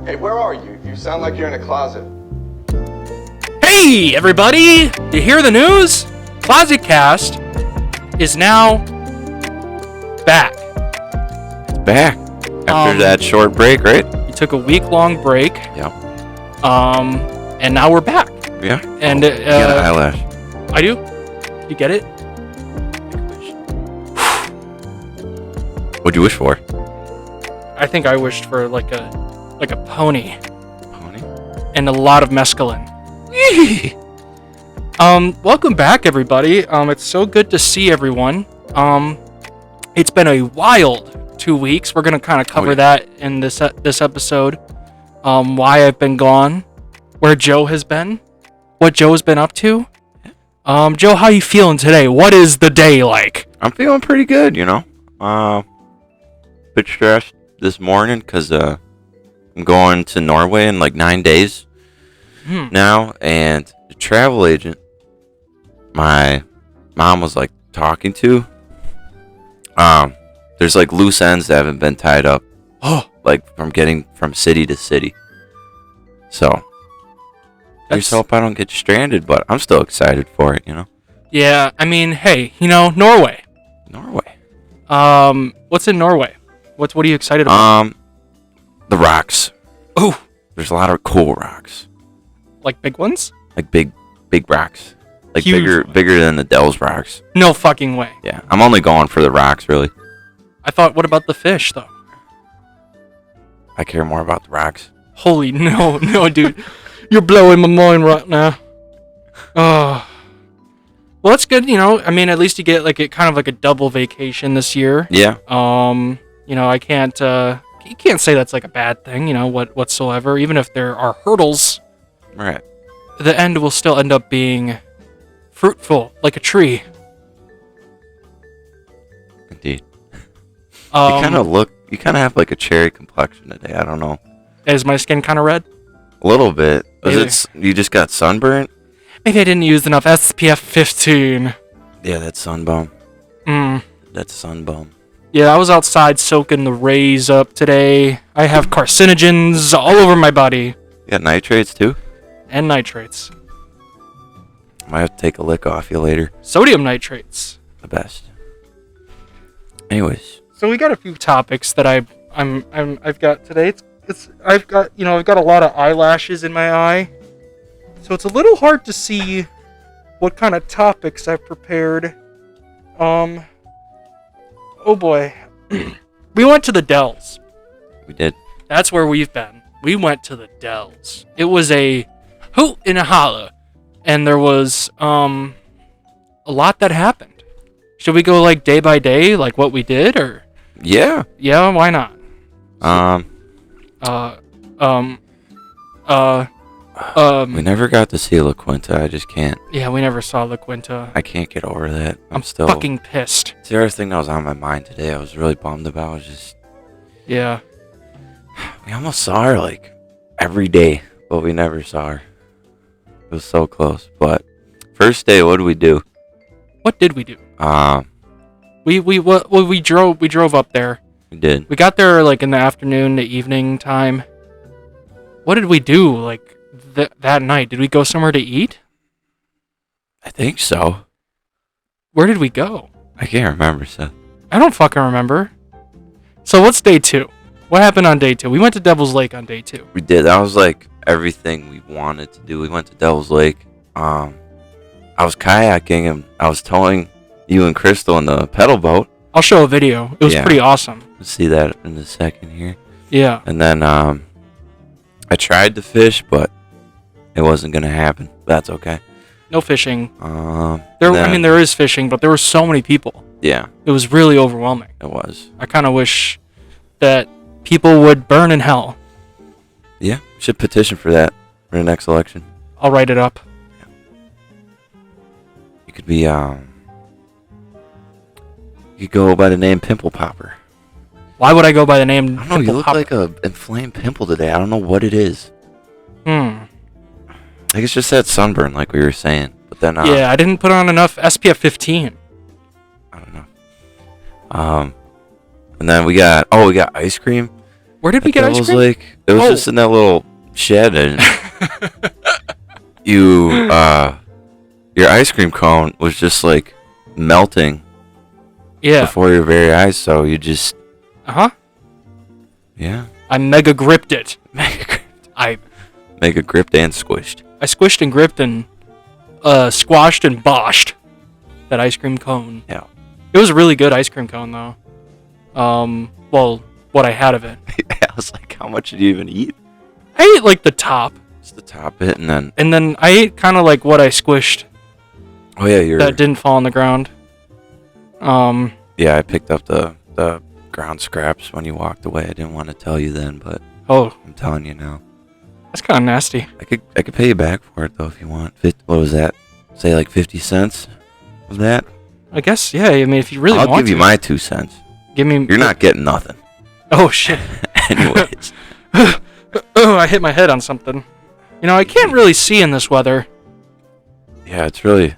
Hey, where are you? You sound like you're in a closet. Hey, everybody! You hear the news? Closet Cast is now back. It's back after that short break, right? You took a week-long break. Yep. And now we're back. Yeah. And you got an eyelash. I do. You get it? What'd you wish for? I think I wished for like a pony Pony. and a lot of mescaline. Welcome back, everybody. It's so good to see everyone. It's been a wild 2 weeks. We're gonna kind of cover that in this episode. Why I've been gone, where Joe has been, what Joe's been up to. Joe, how you feeling today? What is the day like? I'm feeling pretty good, you know. Bit stressed this morning because I'm going to Norway in like 9 days now, and the travel agent my mom was like talking to, there's like loose ends that haven't been tied up, like from getting from city to city. So I just hope I don't get stranded, but I'm still excited for it, you know. Yeah, I mean, hey, you know, Norway. What's in Norway? What are you excited about? The rocks. Oh, There's a lot of cool rocks. like big ones? Like big rocks. Like Huge bigger than the Dells rocks. No fucking way. Yeah, I'm only going for the rocks, really. I thought, what about the fish, though? I care more about the rocks. Holy no, dude. You're blowing my mind right now. Oh. Well, that's good, you know. I mean, at least you get like kind of like a double vacation this year. Yeah. You know, I can't you can't say that's like a bad thing, you know, whatsoever. Even if there are hurdles, Right. the end will still end up being fruitful, like a tree. Indeed. You kind of have like a cherry complexion today. I don't know. Is my skin kind of red? A little bit. You just got sunburnt? Maybe I didn't use enough SPF 15. Yeah, that's sunbum. That's sunbum. Yeah, I was outside soaking the rays up today. I have carcinogens all over my body. You got nitrates too? And nitrates. Might have to take a lick off you later. Sodium nitrates. The best. Anyways. So we got a few topics that I've got today. I've got a lot of eyelashes in my eye. So it's a little hard to see what kind of topics I've prepared. Oh boy. We went to the Dells. We did. That's where we've been. We went to the Dells. It was a hoot and a holla. And there was a lot that happened. Should we go like day by day, like what we did, or? Yeah. Yeah, why not? We never got to see La Quinta. I just can't. Yeah, we never saw La Quinta. I can't get over that. I'm still fucking pissed. It's the other thing that was on my mind today. I was really bummed about. Was just Yeah. we almost saw her like every day, but we never saw her. It was so close. But first day, what did we do? What did we do? We drove up there. We did. We got there like in the afternoon to evening time. What did we do like that night? Did we go somewhere to eat? I think so. Where did we go? I can't remember, Seth. I don't fucking remember. So what's day 2? What happened on day 2? We went to Devil's Lake on day 2. We did. That was like everything we wanted to do. We went to Devil's Lake. I was kayaking and I was towing you and Crystal in the pedal boat. I'll show a video. It was pretty awesome. We'll see that in a second here. Yeah. And then I tried to fish, but it wasn't gonna happen. That's okay. No fishing. Then, there is fishing, but there were so many people. Yeah, It was really overwhelming. it was. I kind of wish that people would burn in hell. Yeah, we should petition for that for the next election. I'll write it up. You could be you could go by the name Pimple Popper. Why would I go by the name? I don't know. You look like a inflamed pimple today. I don't know what it is. I think it's just that sunburn, like we were saying. But then yeah, I didn't put on enough SPF 15. I don't know. And then we got ice cream Where did we get That ice was cream? like it was Oh. just in that little shed, and your ice cream cone was just like melting Yeah. before your very eyes. So you just Uh-huh. yeah, I mega gripped it. I mega gripped and squished. squished and gripped and squashed and boshed that ice cream cone. Yeah. It was a really good ice cream cone though. Well, what I had of it. I was like, how much did you even eat? I ate like the top, Just the top bit, and then I ate kind of like what I squished oh yeah, you're that didn't fall on the ground. yeah. I picked up the ground scraps when you walked away. I didn't want to tell you then, but Oh, I'm telling you now. that's kind of nasty. I could pay you back for it though if you want. What was that? Say like 50 cents? Was that? I guess, yeah. I mean, if you really I'll want give you to, my 2 cents. give me. You're not getting nothing. Oh shit! Anyways, Oh, I hit my head on something. You know, I can't really see in this weather. yeah, it's really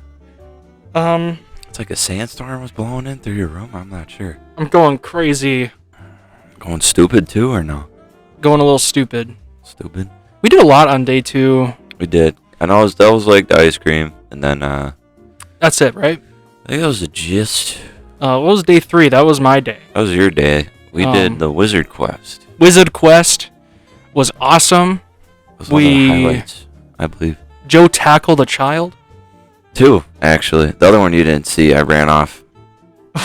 Um, it's like a sandstorm was blowing in through your room. I'm not sure. I'm going crazy, Going stupid too or no? going a little stupid. Stupid. We did a lot on day 2. We did. I know that was like the ice cream, and then That's it, right? I think that was the gist. What was day 3? That was my day. That was your day. We did Um, the Wizard Quest. Wizard Quest was awesome. That was one of the highlights, I believe. Joe tackled a child. 2, actually. The other one you didn't see. I ran off.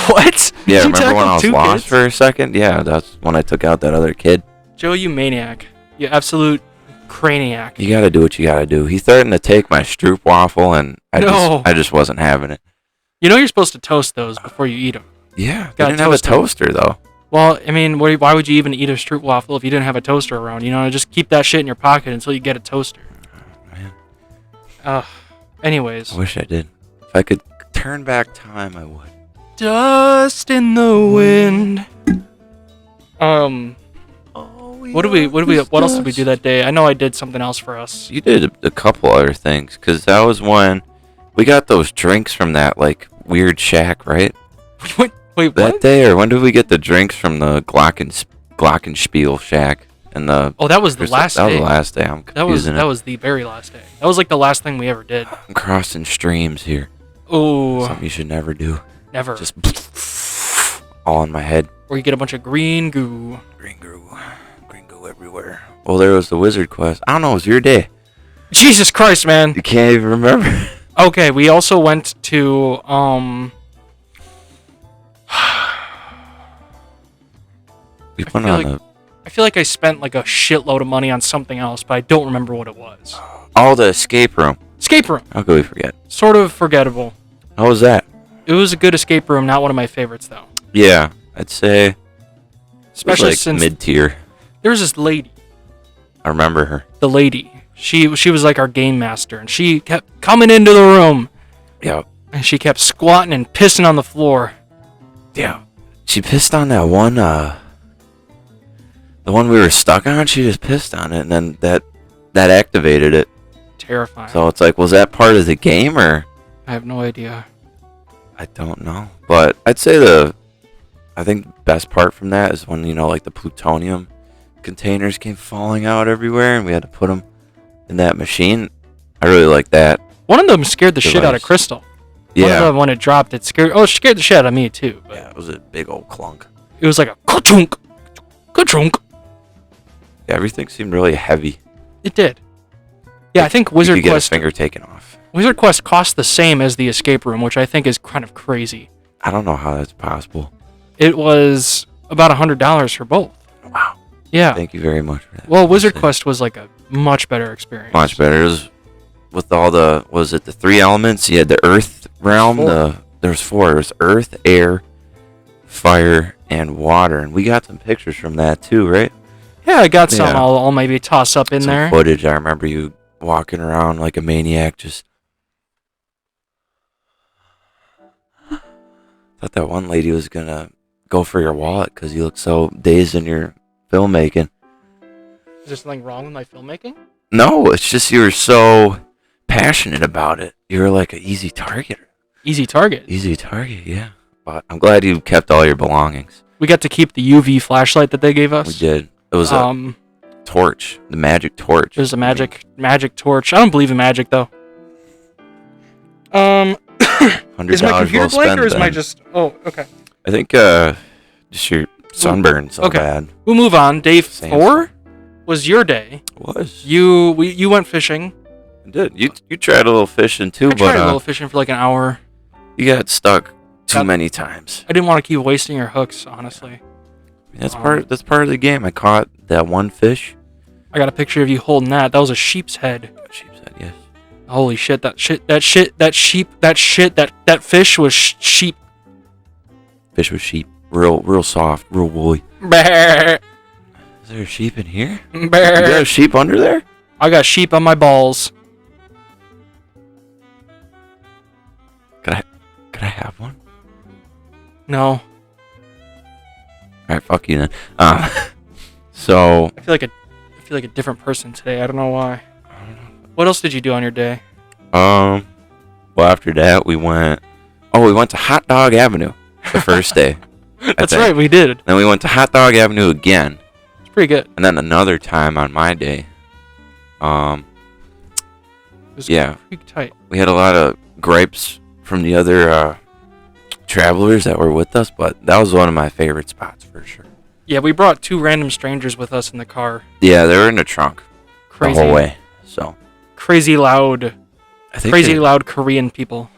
What? Yeah, You remember when tackled I was 2 lost kids? for a second? Yeah, that's when I took out that other kid. Joe, you maniac. You absolute craniac. You gotta do what you gotta do. He threatened to take my Stroop waffle, and No. I just wasn't having it. You know you're supposed to toast those before you eat them. Yeah, they Gotta didn't have a toast 'em. toaster though. Well, I mean, why would you even eat a Stroop waffle if you didn't have a toaster around? You know, just keep that shit in your pocket until you get a toaster. Man, Anyways. I wish I did. If I could turn back time, I would. Dust in the wind. What else did we do that day? I know I did something else for us. You did a couple other things, cause that was when we got those drinks from that like weird shack, right? Wait, That what? day, or when did we get the drinks from the Glockenspiel shack? And the Oh, that was the last that was day. the last day. I'm confusing That was the very last day. That was like the last thing we ever did. I'm crossing streams here. Oh, Something you should never do. never. Just all in my head. Or you get a bunch of green goo. Green goo everywhere. Well, there was the Wizard Quest. I don't know. It was your day. Jesus Christ, man. You can't even remember. Okay, we also went to We went feel on like- I feel like I spent like a shitload of money on something else, but I don't remember what it was. the escape room. Escape room. How could we forget? Sort of forgettable. How was that? It was a good escape room, not one of my favorites though. Yeah, I'd say it was Especially like since mid-tier. there was this lady. I remember her. The lady. She was like our game master, and she kept coming into the room, Yeah. and she kept squatting and pissing on the floor. Yeah. She pissed on that one, the one we were stuck on. She just pissed on it, and then that activated it. Terrifying. So it's like, was that part of the game, or I have no idea. I don't know. But I'd say I think the best part from that is when, like the plutonium containers came falling out everywhere, and we had to put them in that machine. I really like that. One of them scared the shit out of Device. Crystal. One of Yeah. them, when it dropped, it scared the shit out of me too. But Yeah, it was a big old clunk. it was like a ka-chunk, ka-chunk. Yeah, everything seemed really heavy. It did. Yeah, I think You Wizard could get Quest. a finger taken off. Wizard Quest cost the same as the escape room, which I think is kind of crazy. I don't know how that's possible. It was about $100 for both. Wow. Yeah. Thank you very much for that. Well, Wizard Honestly. Quest was like a much better experience. Much better. It was with all was it the 3 elements? You had the earth realm. Four. There's 4. There's earth, air, fire, and water. And we got some pictures from that too, right? Yeah, I got some. Yeah. I'll maybe toss up in Some there. footage. I remember you walking around like a maniac, just thought that one lady was gonna go for your wallet because you look so dazed in your filmmaking. Is there something wrong with my filmmaking? No, it's just you were so passionate about it. You were like an easy target. Easy target. Easy target, yeah. But I'm glad you kept all your belongings. We got to keep the UV flashlight that they gave us. We did. It was a torch, the magic torch. It was a magic torch. I don't believe in magic though. $100 Is my computer well blank spent, or is my then. just? Oh, okay. I think just your sunburn so Okay. bad. We'll move on. Day Same 4 was your day. It was. You went fishing. I did. You tried a little fishing too, I tried but a little fishing for like an hour. you got stuck too Got- many times. I didn't want to keep wasting your hooks, honestly. That's part of the game. I caught that one fish. I got a picture of you holding that. That was a sheep's head. Sheep's head, yes. Holy shit! That fish was sheep. Fish with sheep. Real soft, real woolly. Bear, Is there a sheep in here? You bear. got a sheep under there? I got sheep on my balls. Could I have one? No, Alright, fuck you then. So I feel like a different person today. I don't know why. What else did you do on your day? well after that we went to Hot Dog Avenue the first day. That's think. right, we did. Then we went to Hot Dog Avenue again. It's pretty good. And then another time on my day. It was Yeah. pretty tight. We had a lot of gripes from the other travelers that were with us, but that was one of my favorite spots for sure. Yeah, we brought 2 random strangers with us in the car. Yeah, they were in the trunk Crazy, the whole way. So crazy loud, I think crazy loud Korean people.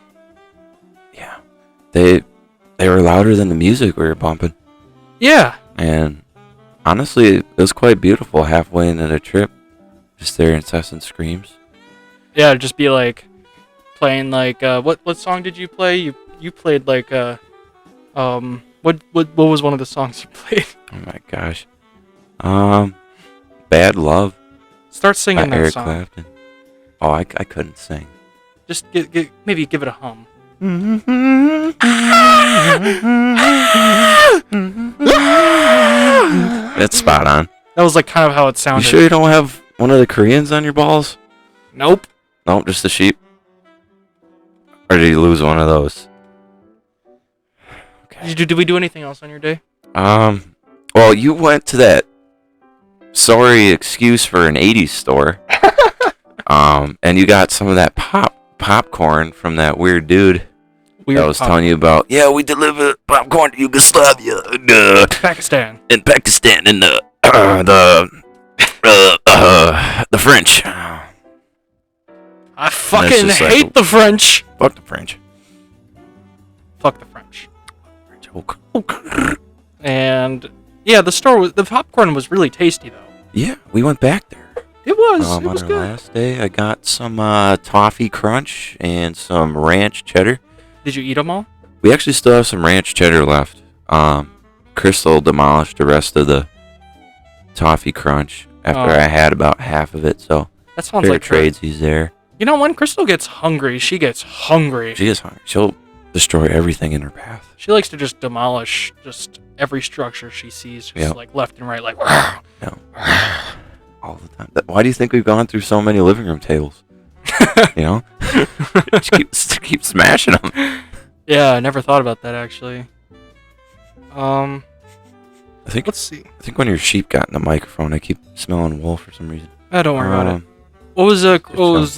yeah, they were louder than the music we were bumping, Yeah, and honestly, it was quite beautiful. Halfway into the trip, just their incessant screams. yeah. Just be like playing like what song did you play? You played like what was one of the songs you played? Oh my gosh, Bad Love Start by singing that Eric song. Clapton. Oh, I couldn't sing. Just maybe give it a hum. That's spot on. That was like kind of how it You sounded. sure you don't have one of the Koreans on your balls? Nope. Nope, just the sheep. Or did you lose one of those? Did we do anything else on your day? Well, you went to that sorry excuse for an 80s store. And you got some of that popcorn from that weird dude Weird that was pop- telling you about. Yeah, we deliver popcorn to Yugoslavia Pakistan. in Pakistan and the French. I fucking just like- hate the French. Fuck the French. Fuck the French. Okay. And yeah, the popcorn was really tasty though. Yeah, we went back there. It was. It On was our good. last day, I got some toffee crunch and some ranch cheddar. Did you eat them all? We actually still have some ranch cheddar left. Crystal demolished the rest of the toffee crunch after Oh. I had about half of it. So That sounds Trader like her. Tradesy's there. You know, when Crystal gets hungry, she gets hungry. She is hungry. She'll destroy everything in her path. She likes to just demolish just every structure she sees, just Yeah. like left and right, like. No. All the time. Why do you think we've gone through so many living room tables? You know, just keep smashing them. Yeah, I never thought about that actually. I think Let's see. when your sheep got in the microphone, I keep smelling wool for some reason. Don't worry about it. Um, What was so-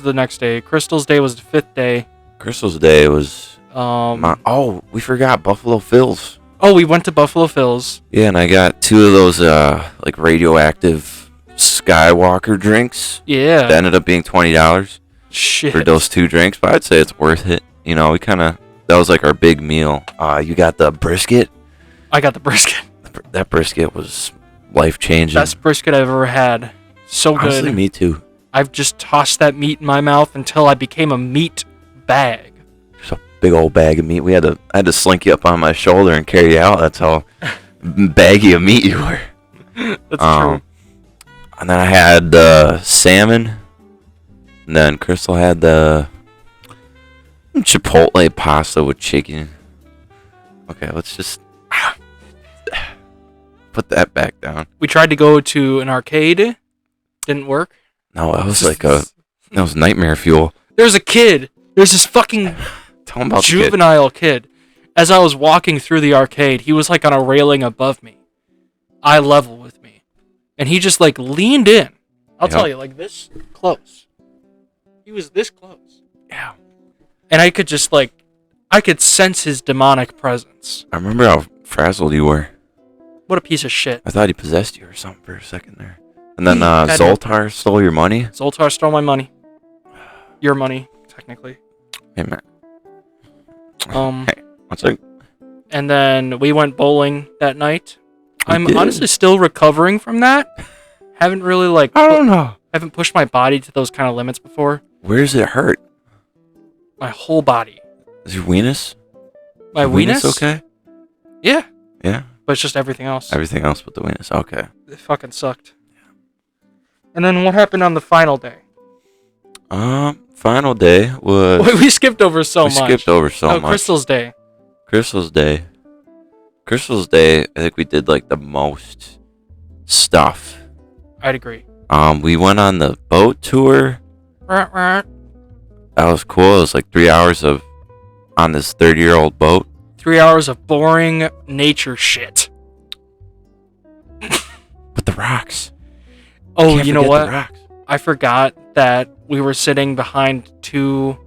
the next day? Crystal's day was the 5th day. Crystal's day was. Um. We forgot Buffalo Phil's. Oh, we went to Buffalo Phil's. Yeah, and I got 2 of those like radioactive Skywalker drinks. Yeah. That ended up being $20 Shit. for those 2 drinks, but I'd say it's worth it. You know, that was like our big meal. You got the brisket. I got the brisket. That brisket was life changing. Best brisket I've ever had. So good. Honestly, me too. I've just tossed that meat in my mouth until I became a meat bag. Just a big old bag of meat. I had to slink you up on my shoulder and carry you out. That's how baggy of meat you were. That's true. And then I had the salmon. And then Crystal had the Chipotle pasta with chicken. Okay, let's just put that back down. We tried to go to an arcade. Didn't work. No, that was that was nightmare fuel. There's a kid. There's this fucking Tell him about the kid. juvenile kid. As I was walking through the arcade, he was like on a railing above me, eye level with me. and he just like leaned in. I'll Yep. tell you, like this close. He was this close. Yeah. And I could just like, I could sense his demonic presence. I remember how frazzled you were. What a piece of shit. I thought he possessed you or something for a second there. And then Kinda. Zoltar stole your money. Zoltar stole my money. Your money, technically. Hey, man. Hey, what's up? And then we went bowling that night. We I'm did. honestly still recovering from that. Haven't really like I don't know. haven't pushed my body to those kind of limits before. Where does it hurt? My whole body. Is your weenus? My Your weenus? okay? Yeah, Yeah. but it's just everything else. Everything else but the weenus. Okay. It fucking sucked. And then what happened on the final day? Final day was. We skipped over so we much. skipped over so much. Crystal's Day. Crystal's Day. Crystal's Day, I think we did like the most stuff. I'd agree. We went on the boat tour. That was cool. It was like 3 hours of on this 30-year-old boat. 3 hours of boring nature shit. But the rocks. Oh, Can't you know forget what? The rocks. I forgot that we were sitting behind two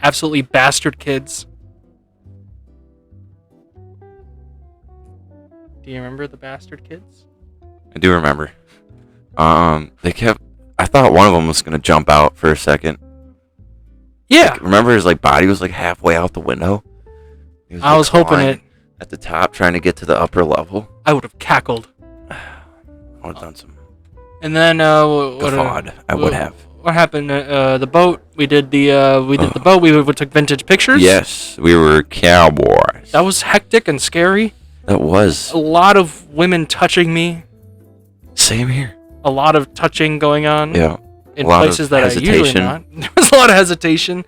absolutely bastard kids. Do you remember the bastard kids? I do remember. They kept. I thought one of them was gonna jump out for a second. Yeah, Like, remember his like body was like halfway out the window. He I like, was hoping clawing it. at the top, trying to get to the upper level. I would have cackled. I would have done some And then guffawed. I would have. What happened? The boat. We did the boat. We took vintage pictures. Yes, we were cowboys. That was hectic and scary. That was. A lot of women touching me. Same here. A lot of touching going on. Yeah. In a lot of places that I usually hesitation. not. There was a lot of hesitation.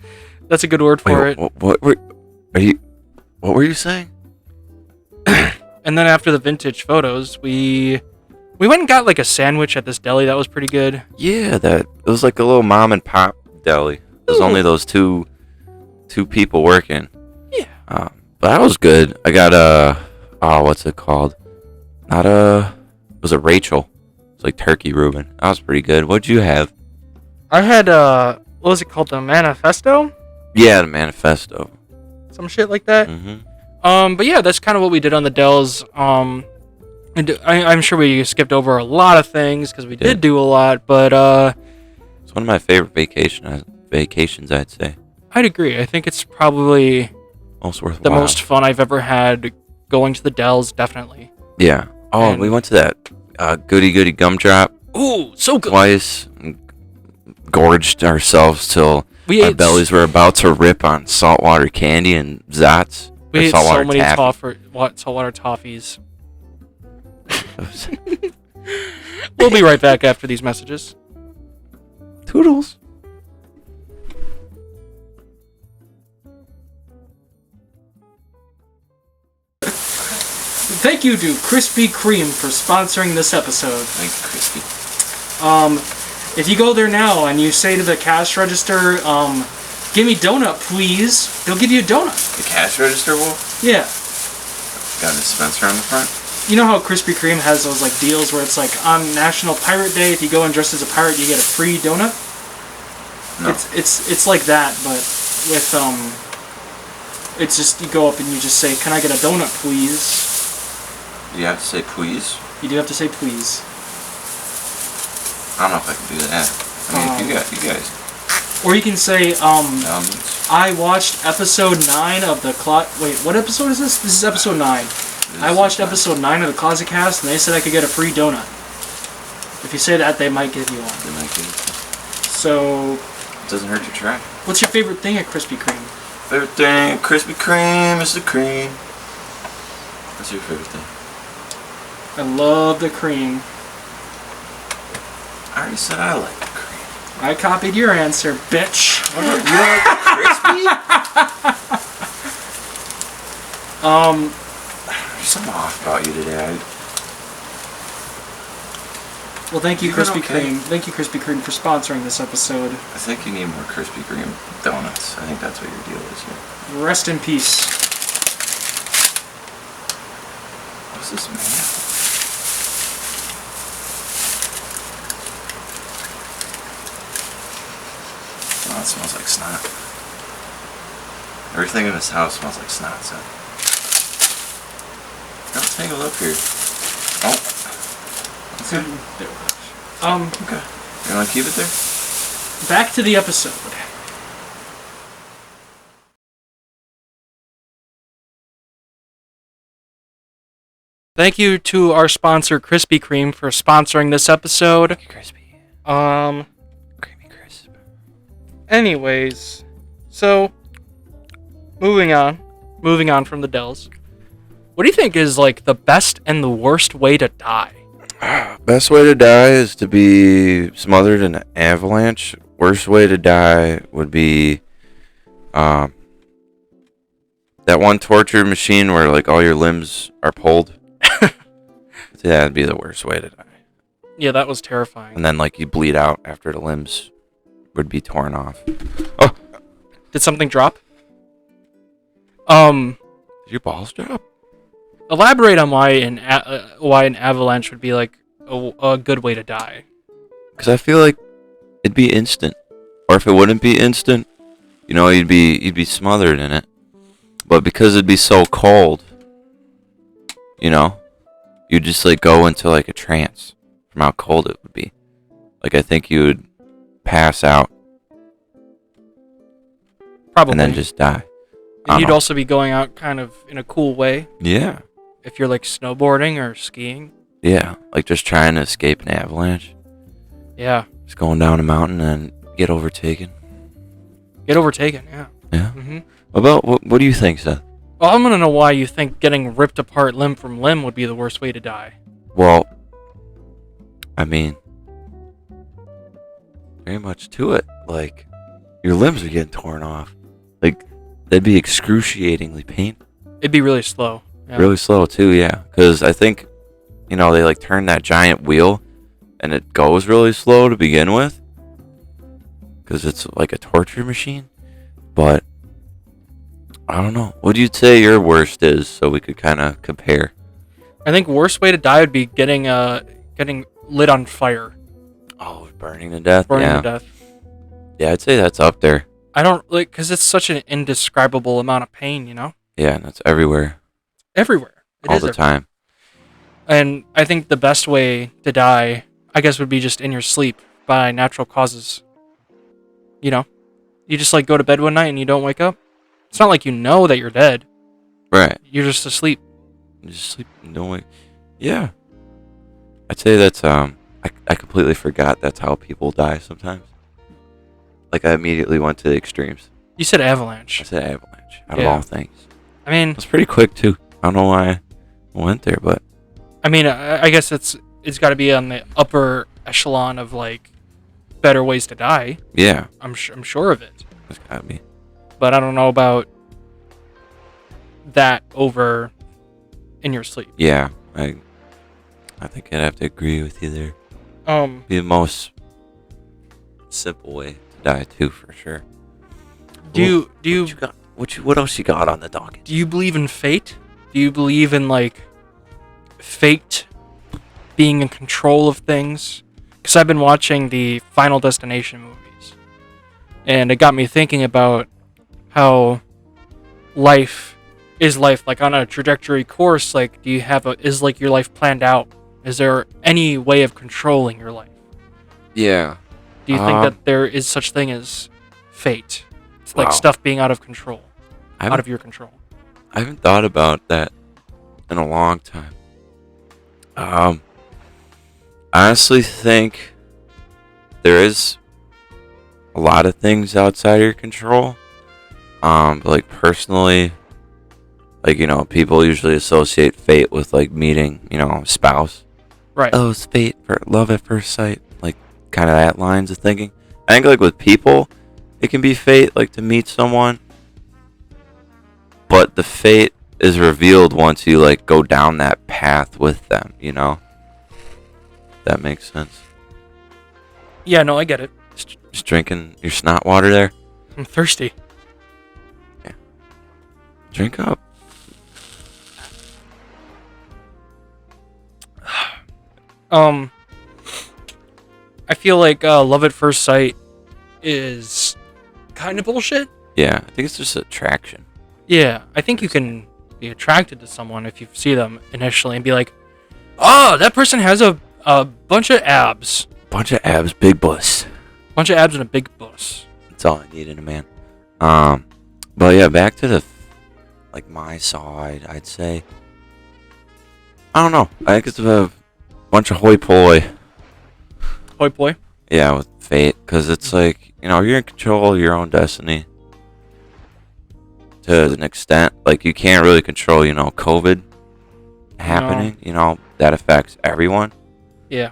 That's a good word for it. What were you saying? And then after the vintage photos, we went and got like a sandwich at this deli that was pretty good. Yeah, it was like a little mom and pop deli. There's only those two people working. Yeah. But that was good. I got what's it called? It was a Rachel. It's like turkey Reuben. That was pretty good. What'd you have? I had what was it called? The Manifesto? Yeah, the manifesto. Some shit like that. Mm-hmm. But yeah, that's kind of what we did on the Dells. And I'm sure we skipped over a lot of things because we did do a lot, but It's one of my favorite vacations, I'd say. I'd agree. I think it's probably Most worthwhile. the most fun I've ever had going to the Dells, definitely. Yeah. Oh, And- we went to that Goody Gumdrop Ooh, so good. twice. And gorged ourselves till We our ate bellies were about to rip on saltwater candy and Zots. We Or ate so saltwater many taffy. saltwater toffees. We'll be right back after these messages. Toodles. Thank you to Krispy Kreme for sponsoring this episode. Thank you, Crispy. If you go there now and you say to the cash register, give me donut, please, they'll give you a donut. The cash register will? Yeah. Got a dispenser on the front? You know how Krispy Kreme has those like deals where it's like on National Pirate Day, if you go and dress as a pirate, you get a free donut? No. It's like that, but with it's just you go up and you just say, "Can I get a donut, please?" You have to say please? You do have to say please. I don't know if I can do that. I mean, if you guys. Or you can say, Elements. I watched episode 9 of the Wait, what episode is this? This is episode 9. I watched episode 9 of the Closet Cast, and they said I could get a free donut. If you say that, they might give you one. They might give So, it doesn't hurt to try. what's your favorite thing at Krispy Kreme? Favorite thing, Krispy Kreme is the cream. What's your favorite thing? I love the cream. I already said I like the cream. I copied your answer, bitch. You like crispy? There's something off about you today. Well, thank you, You been Krispy okay? Kreme. Thank you, Krispy Kreme, for sponsoring this episode. I think you need more Krispy Kreme donuts. I think that's what your deal is here. Rest in peace. What's this, man? That smells like snot. Everything in this house smells like snot, so. Don't tangle up here. Oh. Okay. Okay. You want to keep it there? Back to the episode. Thank you to our sponsor, Krispy Kreme, for sponsoring this episode. Crispy. Creamy crisp. Anyways, so moving on from the Dells. What do you think is like the best and the worst way to die? Best way to die is to be smothered in an avalanche. Worst way to die would be that one torture machine where like all your limbs are pulled. That'd be the worst way to die. Yeah, that was terrifying. And then like you bleed out after the limbs would be torn off. Oh, Did something drop? did your balls drop? Elaborate on why an avalanche would be like a good way to die. Because I feel like it'd be instant, or if it wouldn't be instant, you know, you'd be smothered in it. But because it'd be so cold, you know, you'd just like go into like a trance from how cold it would be. Like I think you would pass out Probably. and then just die. And you'd also be going out kind of in a cool way Yeah. if you're like snowboarding or skiing. Yeah, like just trying to escape an avalanche. Yeah. Just going down a mountain and get overtaken. Get overtaken, yeah. Yeah. Mm-hmm. What do you think, Seth? Well, I'm gonna know why you think getting ripped apart limb from limb would be the worst way to die. Well, I mean, very much to it. Like, your limbs are getting torn off. Like, that'd be excruciatingly painful. It'd be really slow. Yeah. Really slow, too, yeah. Because I think, you know, they, like, turn that giant wheel, and it goes really slow to begin with. Because it's like a torture machine. But, I don't know. What do you say your worst is, so we could kind of compare? I think worst way to die would be getting lit on fire, Oh, burning to death? burning Yeah. to death. Yeah, I'd say that's up there. I don't like because it's such an indescribable amount of pain, you know, Yeah, and that's everywhere. everywhere. It All is the everywhere. time. And I think the best way to die, I guess, would be just in your sleep by natural causes. You know, you just like go to bed one night and you don't wake up. It's not like you know that you're dead. Right. You're just asleep. Just sleep and don't wake. Yeah. I'd say that's I completely forgot that's how people die sometimes. Like I immediately went to the extremes. You said I avalanche. said avalanche out of Yeah. all things. I mean, It was pretty quick too. I don't know why I went there, but I guess it's got to be on the upper echelon of like better ways to die. yeah, I'm sure of it, it's gotta be. but I don't know about that over in your sleep. Yeah, I think I'd have to agree with you there. Be the most simple way to die too, for sure. Do you What you got? What else you got on the docket? do you believe in fate? Do you believe in like fate being in control of things? Because I've been watching the Final Destination movies, and it got me thinking about how life is life, like on a trajectory course. Like, do you have is like your life planned out? Is there any way of controlling your life? Yeah. Do you think that there is such thing as fate? It's like Wow. stuff being out of control, I out haven't, of your control. I haven't thought about that in a long time. I honestly think there is a lot of things outside of your control. But like personally, like, you know, people usually associate fate with like meeting, you know, a spouse. Right. Oh, it's fate for love at first sight. Like kind of that lines of thinking. I think like with people, it can be fate, like to meet someone. But the fate is revealed once you like go down that path with them, you know? That makes sense. Yeah, no, I get it. Just drinking your snot water there. I'm thirsty. Drink up. I feel like love at first sight is kind of bullshit. Yeah, I think it's just attraction. Yeah, I think you can be attracted to someone if you see them initially and be like, oh, that person has a bunch of abs. Bunch of abs, big bus. Bunch of abs and a big bus. That's all I need in a man. But yeah, back to my side, I'd say. I don't know. I think it's a bunch of hoi polloi. Hoi boy. Yeah, with fate, because it's like, you're in control of your own destiny. To an extent, like, you can't really control, COVID happening. That affects everyone. Yeah.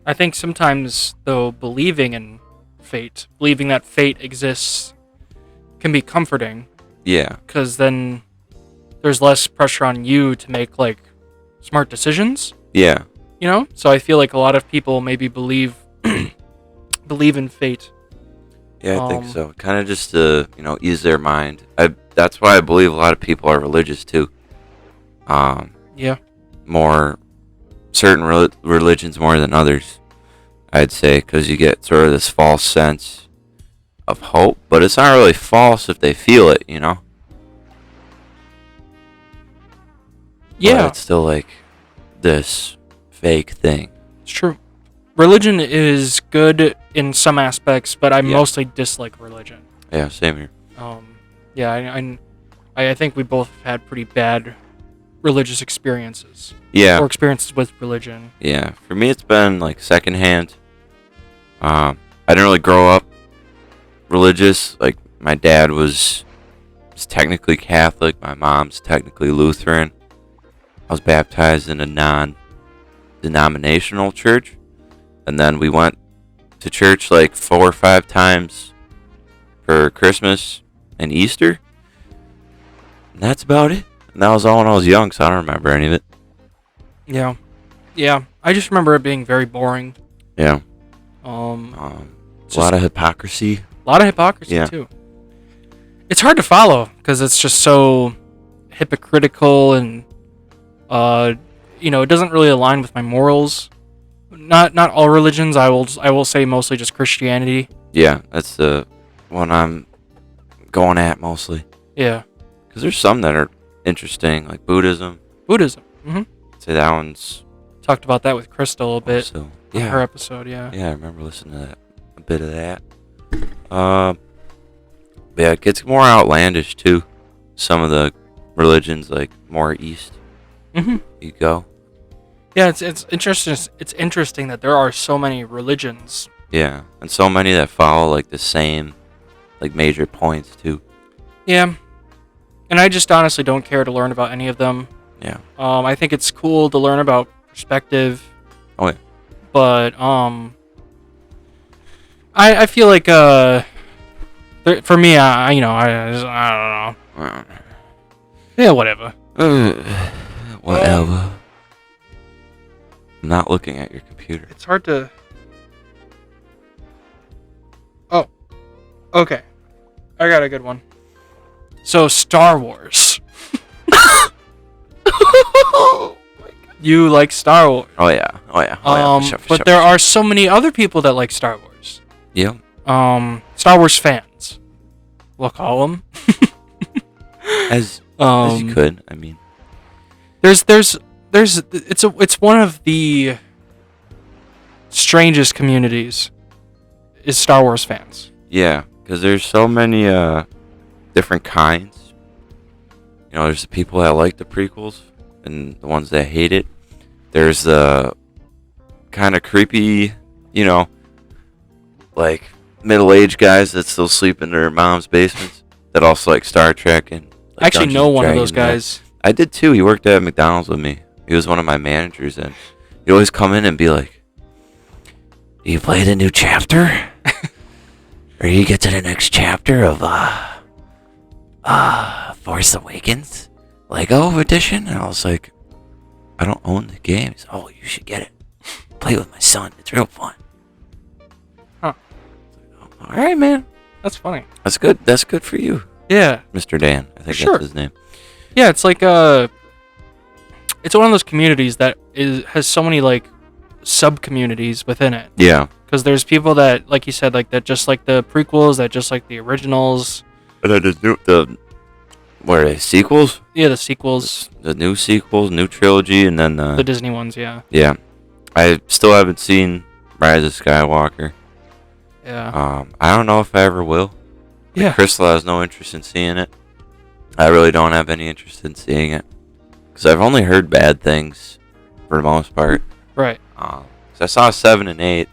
I think sometimes, though, believing in fate, believing that fate exists, can be comforting. Yeah. Because then there's less pressure on you to make, like, smart decisions. Yeah. So I feel like a lot of people maybe believe in fate. Yeah, I think so. Kind of just to, ease their mind. That's why I believe a lot of people are religious too. Yeah. More certain religions more than others, I'd say, because you get sort of this false sense of hope, but it's not really false if they feel it, Yeah. But it's still like this fake thing. It's true. Religion is good in some aspects, but I Yeah. mostly dislike religion. Yeah, same here. Yeah, I think we both have had pretty bad religious experiences. Yeah. Or experiences with religion. Yeah, for me it's been like secondhand. I didn't really grow up religious. Like my dad was technically Catholic, my mom's technically Lutheran. I was baptized in a non-denominational church, and then we went to church like 4 or 5 times for Christmas and Easter. And that's about it. And that was all when I was young, so I don't remember any of it. Yeah. Yeah. I just remember it being very boring. Yeah. A A lot of hypocrisy. lot of hypocrisy Yeah. too. It's hard to follow because it's just so hypocritical and it doesn't really align with my morals. Not all religions. I will say mostly just Christianity. Yeah, that's the one I'm going at mostly. Yeah. Because there's some that are interesting, like Buddhism. Buddhism. Mm-hmm. I'd say that one's Talked about that with Crystal a bit. also, On yeah, her episode. Yeah. yeah, I remember listening to that, a bit of that. But yeah, it gets more outlandish too. Some of the religions, like more east, Mm-hmm. you go. Yeah. It's interesting. It's interesting that there are so many religions. Yeah, and so many that follow like the same, like major points too. Yeah. And I just honestly don't care to learn about any of them. Yeah. I think it's cool to learn about perspective. Oh yeah. But I feel like for me, I don't know. Yeah, whatever. Whatever. I'm not looking at your computer. It's hard to. Oh, okay. I got a good one. So Star Wars. You like Star Wars. Oh yeah. For sure, for But sure. there are so many other people that like Star Wars. Yeah. Star Wars fans. We'll call them. As you could. I mean. It's one of the strangest communities is Star Wars fans. Yeah, because there's so many different kinds. There's the people that like the prequels and the ones that hate it. There's the kind of creepy, like middle-aged guys that still sleep in their mom's basements that also like Star Trek and. I actually know one of those guys. I did too. He worked at McDonald's with me. He was one of my managers, and he'd always come in and be like, "You play the new chapter, or you get to the next chapter of Force Awakens Lego edition?" And I was like, "I don't own the game." He's, "Oh, you should get it. Play with my son. It's real fun." Huh. All right, man. That's funny. That's good. That's good for you, Yeah. Mr. Dan. I think Sure. that's his name. Yeah, it's like it's one of those communities that has so many like sub communities within it. Yeah. Because Because there's people that, like you said, like that just like the prequels, that just like the originals. And then what are they, sequels? Yeah, the sequels, The new sequels, new trilogy, and then the Disney ones. Yeah. yeah. I still haven't seen Rise of Skywalker. Yeah. I don't know if I ever will. Yeah. Crystal has no interest in seeing it. I really don't have any interest in seeing it. Because I've only heard bad things for the most part. Right. So I saw 7 and 8.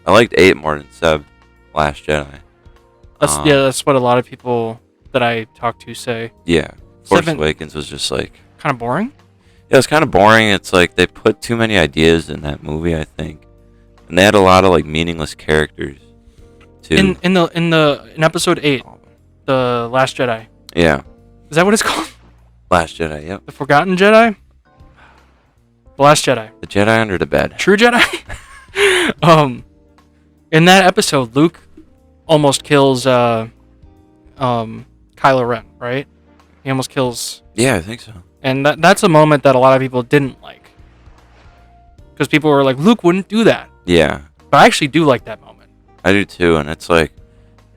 I liked 8 more than 7. Last Jedi. That's what a lot of people that I talk to say. Yeah. Force 7 Awakens was just like... kind of boring. Yeah, it's kind of boring. It's like they put too many ideas in that movie, I think. And they had a lot of like meaningless characters too. In episode 8, the Last Jedi. Yeah. Is that what it's called? Last Jedi, yep. The Forgotten Jedi? The Last Jedi. The Jedi Under the Bed. True Jedi? In that episode, Luke almost kills Kylo Ren, right? He almost kills... Yeah, I think so. And that's a moment that a lot of people didn't like. Because people were like, Luke wouldn't do that. Yeah. But I actually do like that moment. I do too, and it's like...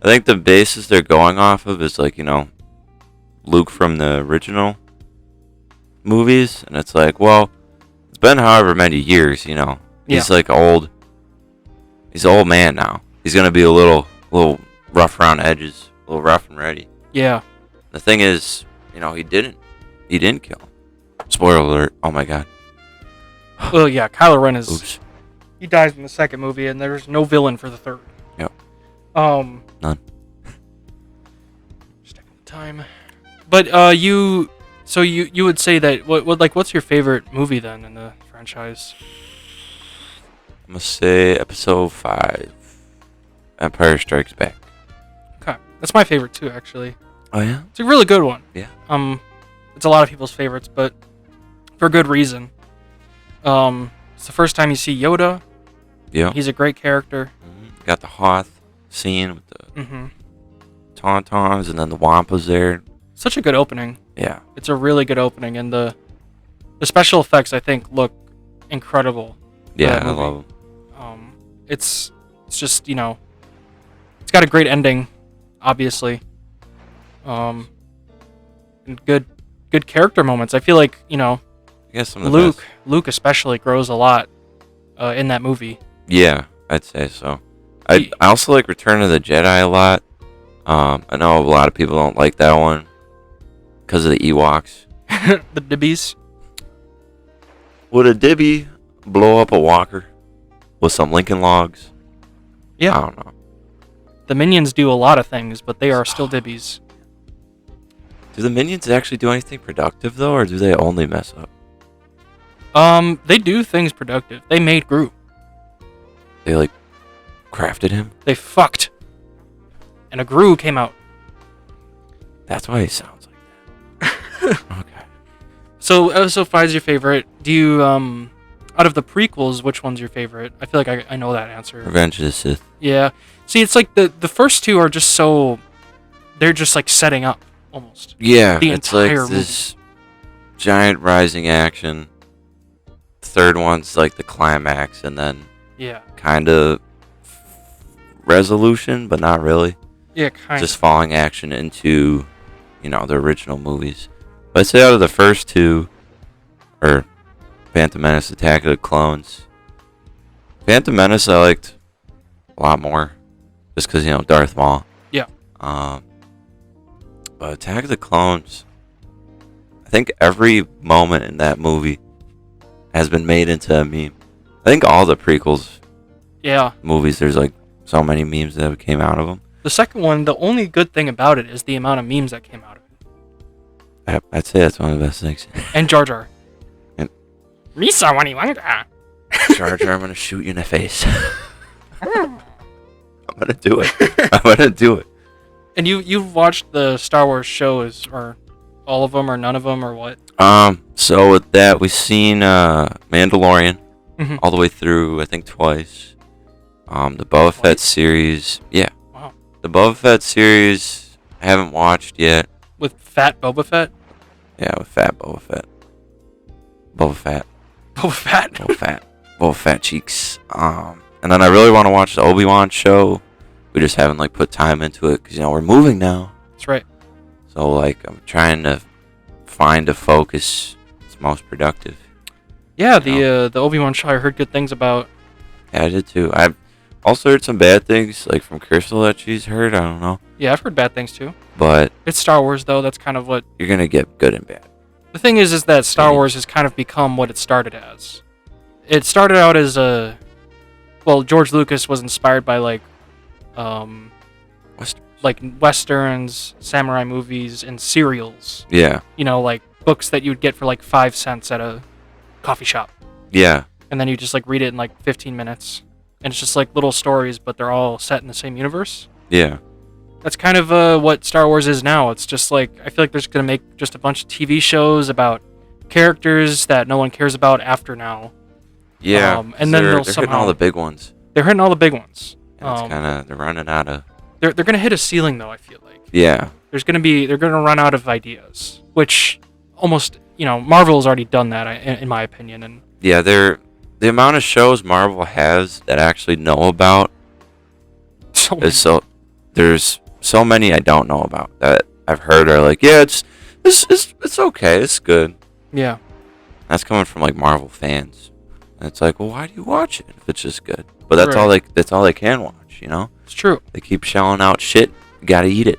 I think the basis they're going off of is like, Luke from the original movies, and it's like, well, it's been however many years, He's like old. He's an old man now. He's gonna be a little rough around the edges, a little rough and ready. Yeah. The thing is, he didn't kill him. Spoiler alert! Oh my god. Well, yeah, Kylo Ren is... Oops. He dies in the second movie, and there's no villain for the third. Yep. None. Just taking time. But you would say that what's your favorite movie then in the franchise? I'm gonna say Episode 5, Empire Strikes Back. Okay, that's my favorite too, actually. Oh yeah. It's a really good one. Yeah. It's a lot of people's favorites, but for good reason. It's the first time you see Yoda. Yeah. He's a great character. Mm-hmm. Got the Hoth scene with the Mm-hmm. Tauntauns, and then the Wampas there. Such a good opening. Yeah. It's a really good opening, and the special effects I think look incredible. Yeah, that I movie. love them. It's just it's got a great ending, obviously. And good character moments. I feel like I guess some of the best. Luke especially grows a lot in that movie. Yeah, I'd say so. I also like Return of the Jedi a lot. I know a lot of people don't like that one because of the Ewoks. The Dibbies. Would a Dibby blow up a walker with some Lincoln Logs? Yeah. I don't know. The Minions do a lot of things, but they are still Dibbies. Do the Minions actually do anything productive though, or do they only mess up? They do things productive. They made Groot. They like crafted him. They fucked. And a Gru came out. That's why he sounds like that. Okay. So Episode 5 is your favorite. Do you, out of the prequels, which one's your favorite? I feel like I know that answer. Revenge of the Sith. Yeah. See, it's like the first two are just so... They're just like setting up, almost. Yeah, The it's like entire this giant rising action. Third one's like the climax, and then Yeah. kind of resolution, but not really. Yeah, kind Just falling action into, the original movies. But I'd say out of the first two, or Phantom Menace, Attack of the Clones, Phantom Menace I liked a lot more, just because Darth Maul. Yeah. But Attack of the Clones, I think every moment in that movie has been made into a meme. I think all the prequels Yeah. movies, there's like so many memes that came out of them. The second one, the only good thing about it is the amount of memes that came out of it. I'd say that's one of the best things. And Jar Jar. And- Misa Waniwanga. Jar Jar, I'm gonna shoot you in the face. I'm gonna do it. I'm gonna do it. And you've watched the Star Wars shows, or all of them, or none of them, or what? So with that, we've seen Mandalorian Mhm. all the way through, I think twice. The Boba Fett series, yeah. Wow. The Boba Fett series, I haven't watched yet. With Fat Boba Fett? Yeah, with Fat Boba Fett. Boba Fett. Boba Fett? Boba Fett. Boba Fett cheeks. And And then I really want to watch the Obi-Wan show. We just haven't like put time into it because we're moving now. That's right. So like I'm trying to find a focus that's most productive. Yeah, the Obi-Wan show I heard good things about. Yeah, I did too. I've also heard some bad things like from Crystal that she's heard. I don't know, Yeah, I've heard bad things too. but It's Star Wars though. That's kind of what you're gonna get good and bad. the thing is that Star Wars has kind of become what it started as. It started out as George Lucas was inspired by like westerns, samurai movies, and serials. Yeah, Like books that you'd get for like 5 cents at a coffee shop, yeah, and then you just like read it in like 15 minutes, and it's just like little stories, but they're all set in the same universe. yeah, That's kind of what Star Wars is now. It's just like I feel like they're just gonna make just a bunch of TV shows about characters that no one cares about after now. yeah. And then they'll they're hitting somehow all the big ones. they're hitting all the big ones. And it's kind of they're running out of. They're gonna hit a ceiling though. I feel like Yeah, they're gonna run out of ideas, which almost Marvel's already done that in my opinion. And yeah. The amount of shows Marvel has that I actually know about so is there's so many I don't know about that I've heard are like, yeah, it's okay, it's good. yeah, That's coming from like Marvel fans. And it's like, well, why do you watch it if it's just good? But that's Right. that's all they can watch, it's true. They keep shelling out shit. You gotta eat it.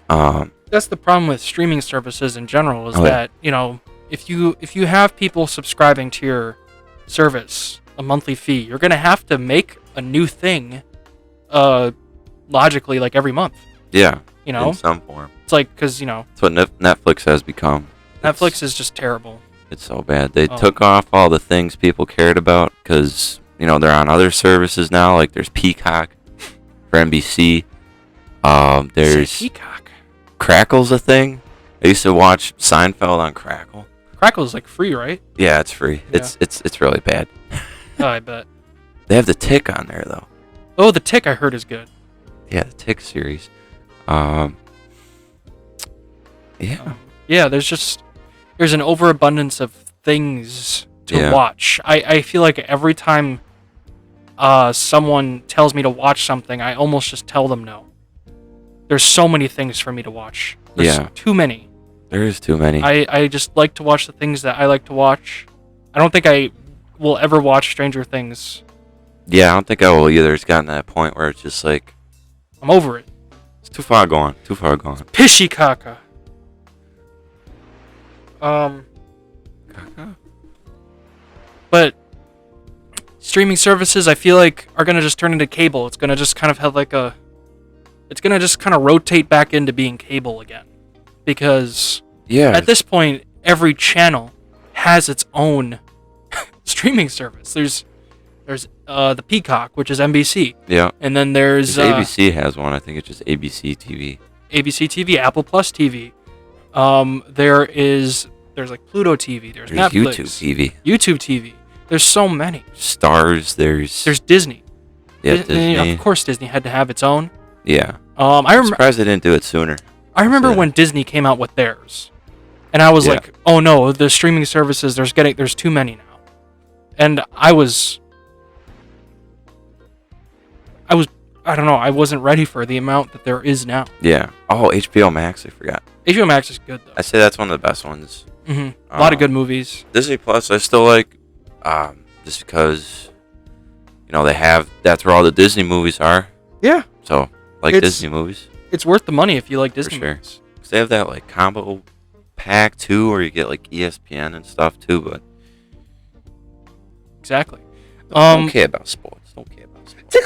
That's the problem with streaming services in general is Oh, yeah. that if you have people subscribing to your service a monthly fee, you're gonna have to make a new thing logically like every month. Yeah, You know, in some form. it's like because That's what Netflix has become. Netflix is just terrible. It's so bad. They Oh. took off all the things people cared about because they're on other services now. Like there's Peacock for NBC. There's Peacock. Crackle's a thing. I used to watch Seinfeld on Crackle. Crackle is like free, right? Yeah, it's free. Yeah. It's really bad. Oh, I bet. They have the Tick on there though. Oh, the Tick I heard is good. Yeah, the Tick series. Yeah. Yeah, there's an overabundance of things to Yeah. watch. I feel like every time someone tells me to watch something, I almost just tell them no. There's so many things for me to watch. There's Yeah. too many. There is too many. I just like to watch the things that I like to watch. I don't think I will ever watch Stranger Things. Yeah, I don't think I will either. It's gotten to that point where it's just like I'm over it. it's too far gone. Too far gone. Pishy caca. But streaming services, I feel like, are gonna just turn into cable. It's gonna just kind of have like it's gonna just kind of rotate back into being cable again, because Yeah. at this point, every channel has its own streaming service. There's the Peacock, which is NBC, Yeah. and then there's ABC has one. I think it's just ABC TV. ABC TV, Apple Plus TV. There's like Pluto TV. There's There's Netflix, YouTube TV. YouTube TV. There's so many. Stars. There's Disney. yeah, Disney. Disney. Of course, Disney had to have its own. Yeah. I I'm remember. surprised they didn't do it sooner. I remember Yeah. when Disney came out with theirs, and I was Yeah. like, "Oh no, the streaming services. There's too many now," and I don't know. I wasn't ready for the amount that there is now. Yeah. Oh, HBO Max. I forgot. HBO Max is good though. I say that's one of the best ones. A lot of good Um, movies. Disney Plus, I still like, just because, that's where all the Disney movies are. Yeah, So, like It's- Disney movies, it's worth the money if you like Disney sure. movies. 'cause they have that like combo pack too, where you get like ESPN and stuff too. But Exactly. don't care about sports. Don't care about sports.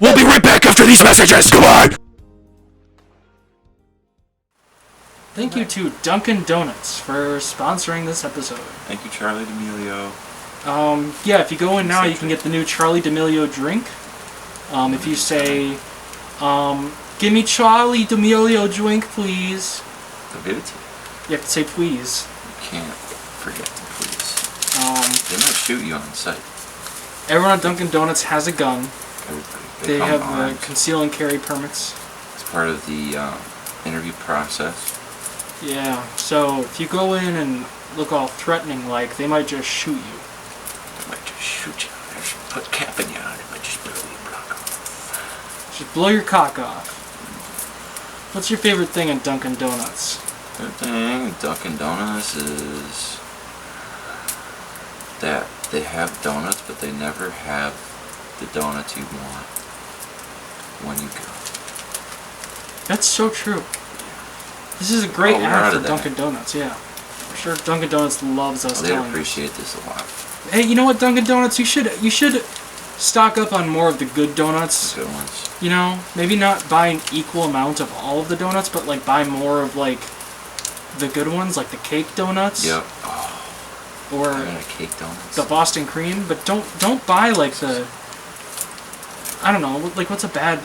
We'll be right back after these messages. Come on. Thank you to Dunkin' Donuts for sponsoring this episode. Thank you, Charlie D'Amelio. Yeah, if you go in now, you can get the new Charlie D'Amelio drink. If you say, give me Charlie D'Amelio drink, please. They'll give it to you. You have to say please. You can't forget to please. Um, They might shoot you on site. everyone at Dunkin' Donuts has a gun. Everybody. They come have armed. conceal and carry permits. It's part of the interview process. Yeah, so if you go in and look all threatening like, they might just shoot you. They might just shoot you. put caffeine on it, but just blow your block off. Just blow your cock off. What's your favorite thing in Dunkin' Donuts? Favorite thing in Dunkin' Donuts is that they have donuts, but they never have the donuts you want when you go. That's so true. This is a great we're ad out for of that. Dunkin' Donuts, yeah. For sure Dunkin' Donuts loves us They telling us. appreciate this a lot. Hey, you know what, Dunkin' Donuts? You should stock up on more of the good donuts. Good ones. You know, maybe not buy an equal amount of all of the donuts, but like buy more of like the good ones, like the cake donuts. Yep. Oh, Or I got a cake donuts. the Boston cream, but don't buy like the. I don't know, like what's a bad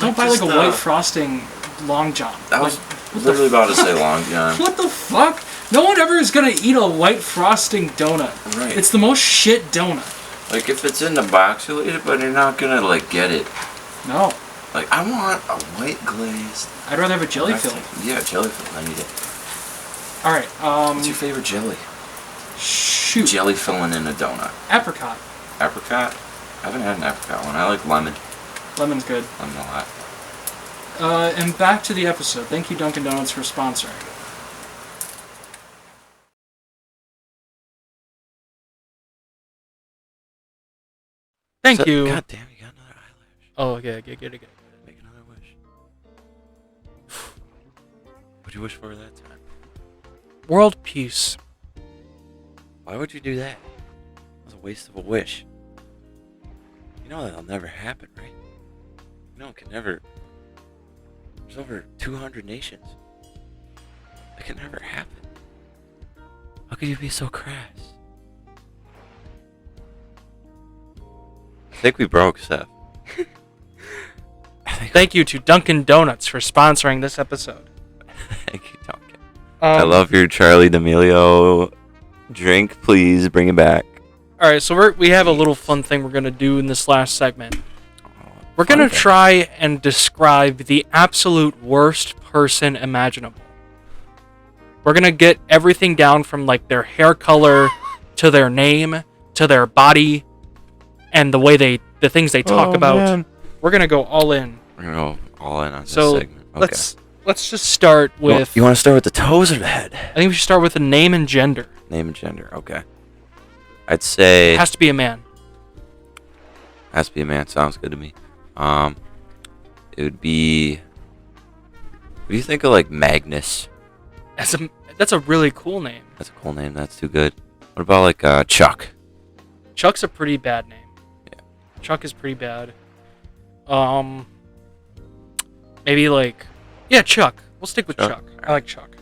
don't buy like just, a white frosting long john. I was what literally the about to say Long John. What the fuck? No one ever is gonna eat a white frosting donut. Right. It's the most shit donut. Like if it's in the box, you'll eat it, but you're not gonna like get it. No. Like I want a white glazed. I'd rather have a jelly filled. Yeah, jelly filled. I need it. Alright, What's your favorite jelly? shoot. Jelly filling in a donut. Apricot. Apricot? I haven't had an apricot one. I like lemon. Lemon's good. Lemon a lot. And back to the episode. Thank you, Dunkin' Donuts, for sponsoring. Thank you. God damn, you got another eyelash. Oh, okay, get it. Make another wish. What'd you wish for that time? World peace. Why would you do that? It was a waste of a wish. You know that'll never happen, right? You know it can never. There's over 200 nations. It can never happen. How could you be so crass? I think we broke, Seth. Thank you to Dunkin' Donuts for sponsoring this episode. Thank you, Duncan. I Um, love your Charlie D'Amelio drink. Please bring it back. All right, so we have a little fun thing we're gonna do in this last segment. We're Fun gonna thing. try and describe the absolute worst person imaginable. We're gonna get everything down from like their hair color to their name to their body and the things they talk about. Man. We're gonna go all in. We're gonna go all in on this So segment. Okay. let's just start with. You want to start with the toes or the head? I think we should start with the name and gender. Name and gender. Okay. I'd say It has to be a man. has to be a man. Sounds good to me. It would be. What do you think of like Magnus? That's a really cool name. That's a cool name. That's too good. What about like Chuck? Chuck's a pretty bad name. Yeah. Chuck is pretty bad. Maybe like, yeah, Chuck. We'll stick with Chuck? Chuck. I like Chuck.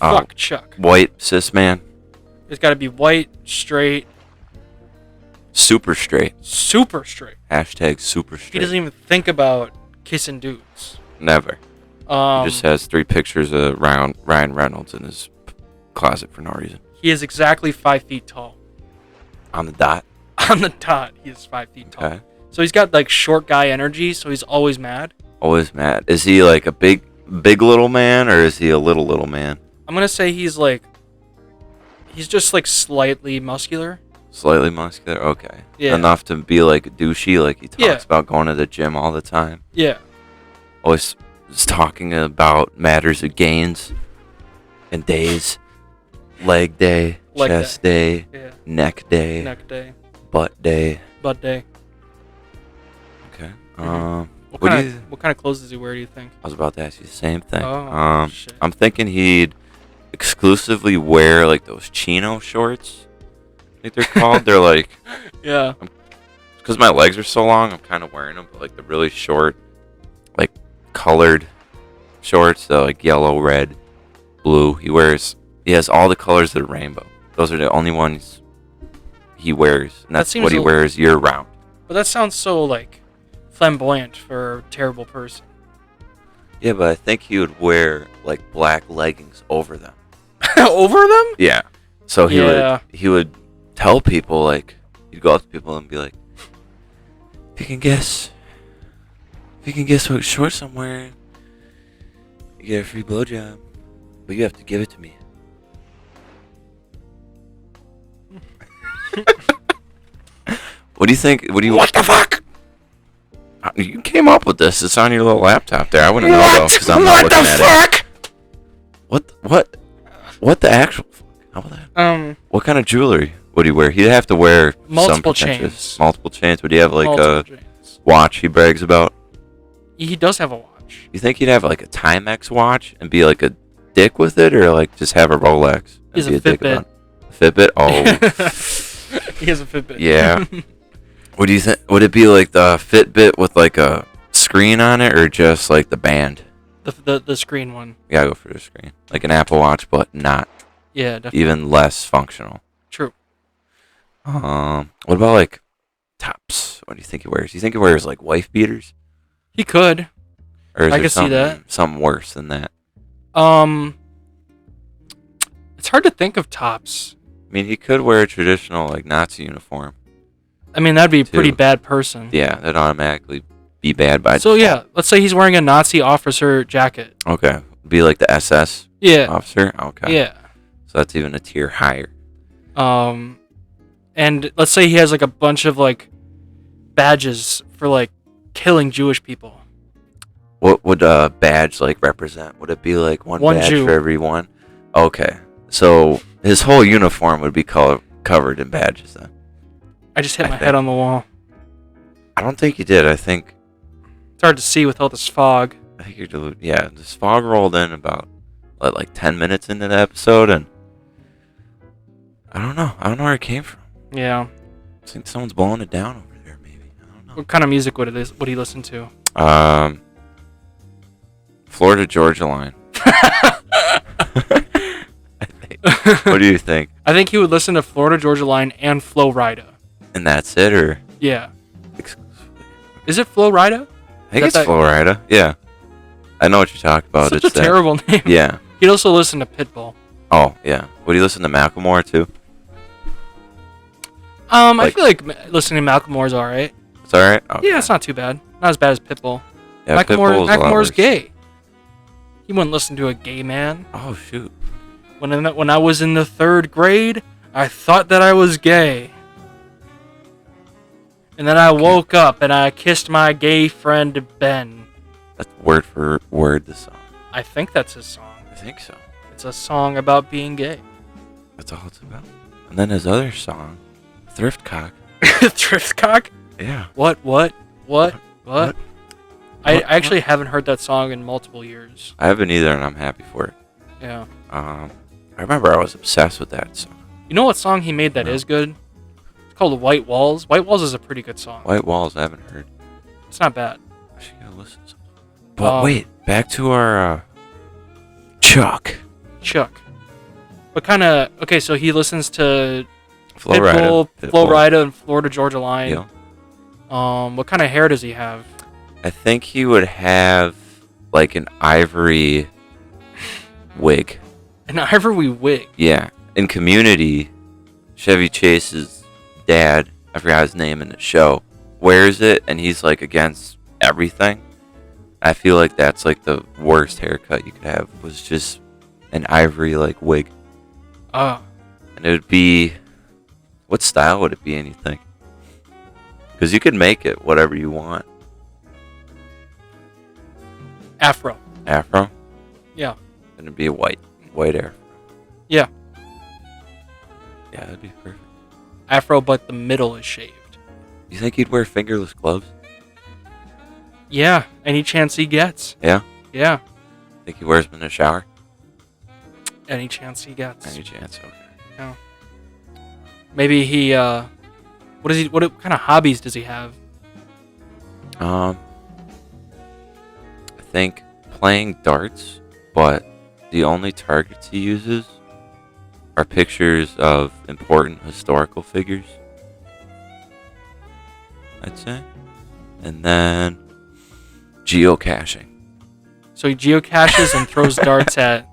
Oh. Fuck Chuck. White cis man. It's got to be white, straight, Super straight. super straight. Hashtag super He straight. doesn't even think about kissing dudes. Never. He Um, just has 3 pictures of Ryan Reynolds in his closet for no reason. he is exactly 5 feet tall. On the dot. On the dot, he is 5 feet tall. Okay. So he's got like short guy energy, so he's always mad. Always mad. Is he like a big little man or is he a little man? I'm gonna say he's just like slightly muscular. Slightly muscular. Okay. Yeah. Enough to be like douchey, like he talks Yeah. about going to the gym all the time. Yeah. Always is talking about matters of gains and days. Leg day, Leg chest day, Yeah. neck day, Neck day, butt day. butt day. Okay. What What do kind you- of what kind of clothes does he wear? Do you think? I was about to ask you the same thing. Oh, shit. I'm thinking he'd exclusively wear like those chino shorts. I think they're called. They're like, Yeah. because my legs are so long, I'm kind of wearing them, but like the really short, like colored shorts, like yellow, red, blue. He has all the colors of the rainbow. Those are the only ones he wears, and That that's seems what he a- wears year round. But that sounds so like flamboyant for a terrible person. Yeah, but I think he would wear like black leggings over them. Over them? Yeah. So Yeah. he would tell people, like, he'd go up to people and be like, if you can guess what shorts I'm wearing, you get a free blowjob, but you have to give it to me. What do you think? What the fuck? You came up with this. It's on your little laptop there. I wouldn't know though, because I'm not looking at it. What the actual? How about that? What kind of jewelry would he wear? He'd have to wear Multiple some pretentious- chains. Multiple chains. Would he have like multiple a chains. watch he brags about? He does have a watch. You think he'd have like a Timex watch and be like a dick with it, or like just have a Rolex and He's be a dick Fitbit. about it? Fitbit? Oh, He has a Fitbit. yeah. What do you think? Would it be like the Fitbit with like a screen on it, or just like the band? the screen one. You gotta go for the screen, like an Apple Watch, but not Yeah, definitely. even less functional. True. What about like tops? What do you think he wears? Do you think he wears like wife beaters, He could. or is I there could see that. something worse than that? It's hard to think of tops. I mean, he could wear a traditional like Nazi uniform. I mean, that'd be a pretty Too. bad person. Yeah, that'd automatically be bad by So default. yeah, let's say he's wearing a Nazi officer jacket. Okay, be like the SS Yeah. officer. Okay. Yeah. So that's even a tier higher. And let's say he has like a bunch of like badges for like killing Jewish people. What would a badge like represent? Would it be like one One badge Jew. for every one? Okay. So his whole uniform would be covered in badges then. I just hit I my think- head on the wall. I don't think you did. I think It's hard to see with all this fog. you're deluded. Yeah, this fog rolled in about like 10 minutes into the episode, and I don't know. I don't know where it came from. Yeah. I think someone's blowing it down over there. Maybe I don't know. What kind of music would he listen to? Florida Georgia line. I think. What do you think? I think he would listen to Florida Georgia Line and Flo Rida. And that's it, or Yeah. exclusively? Is it Flo Rida? I think Is it's that Florida. Yeah, I know what you're talking about. Such It's a terrible name. Yeah. He'd also listen to Pitbull. Oh yeah. Would you listen to Macklemore too? I Like- feel like listening to Macklemore's alright. It's all right. Okay. Yeah, it's not too bad. Not as bad as Pitbull. Yeah, Pitbull's a lot Macklemore's worse. gay. He wouldn't listen to a gay man. Oh shoot. When I was in the 3rd grade, I thought that I was gay. And then I woke up and I kissed my gay friend Ben. That's word for word the song. I think that's his song. I think so. It's a song about being gay. That's all it's about. And then his other song, Thrift Cock. Thriftcock? Yeah. What? What? I actually haven't heard that song in multiple years. I haven't either, and I'm happy for it. Yeah. I remember I was obsessed with that song. You know what song he made that No. is good? It's called White Walls. White Walls is a pretty good song. White Walls, I haven't heard. It's not bad. I should go listen to some. But wait, back to our Chuck. Chuck. What kind of... Okay, so he listens to Flo Pitbull, Rida. Flo Rida, and Florida Georgia Line. Yeah. What kind of hair does he have? I think he would have like an ivory wig. An ivory wig. Yeah. In Community, Chevy Chase's dad, I forgot his name in the show, wears it, and he's like against everything. I feel like that's like the worst haircut you could have, was just an ivory like wig. Ah. And it would be, what style would it be, and you think? Because you could make it whatever you want. Afro. Afro? Yeah. And it'd be a white afro. Yeah. Yeah, that'd be perfect. Afro, but the middle is shaved. You think he'd wear fingerless gloves? Yeah. Any chance he gets. Yeah? Yeah. Think he wears them in the shower? Any chance he gets. Any chance? Okay. Maybe he, what kind of hobbies does he have? I think playing darts, but the only targets he uses are pictures of important historical figures, I'd say. And then geocaching. So he geocaches and throws darts at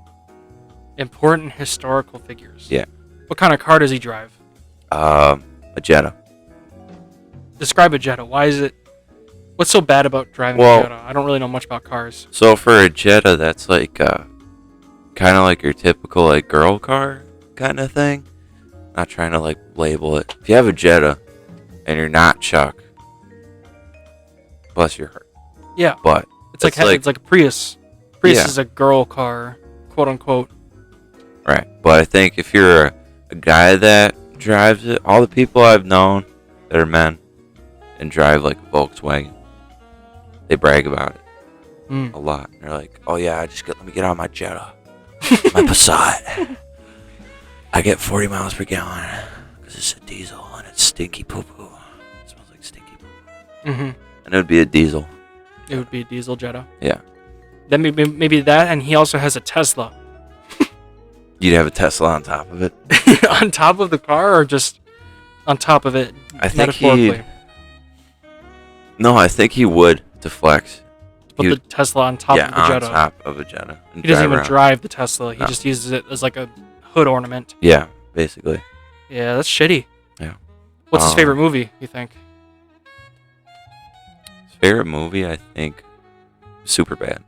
important historical figures. Yeah. What kind of car does he drive? A Jetta. Describe a Jetta. Why is it... What's so bad about driving Well- a Jetta? I don't really know much about cars. So for a Jetta, that's like kind of like your typical like girl car kind of thing. Not trying to like label it. If you have a Jetta, and you're not Chuck, bless your heart. Yeah. But It's like a Prius. Prius is a girl car, quote unquote. right. But I think if you're a guy that drives it, all the people I've known that are men and drive like a Volkswagen, they brag about it a lot. They're like, "Oh yeah, let me get out of my Jetta, my Passat. I get 40 miles per gallon because it's a diesel and it's stinky poo poo. It smells like stinky poo poo." Mm-hmm. And it would be a diesel. It would be a diesel Jetta. Yeah. Then maybe that, and he also has a Tesla. You'd have a Tesla on top of it. On top of the car, or just on top of it? I think metaphorically. No, I think he would to flex. Put the Tesla on top of the Jetta. on top of a Jetta. He doesn't even around. drive the Tesla. He No. just uses it as like a hood ornament. Yeah, basically. Yeah, that's shitty. Yeah. What's his favorite movie, you think? His favorite movie, I think, Superbad.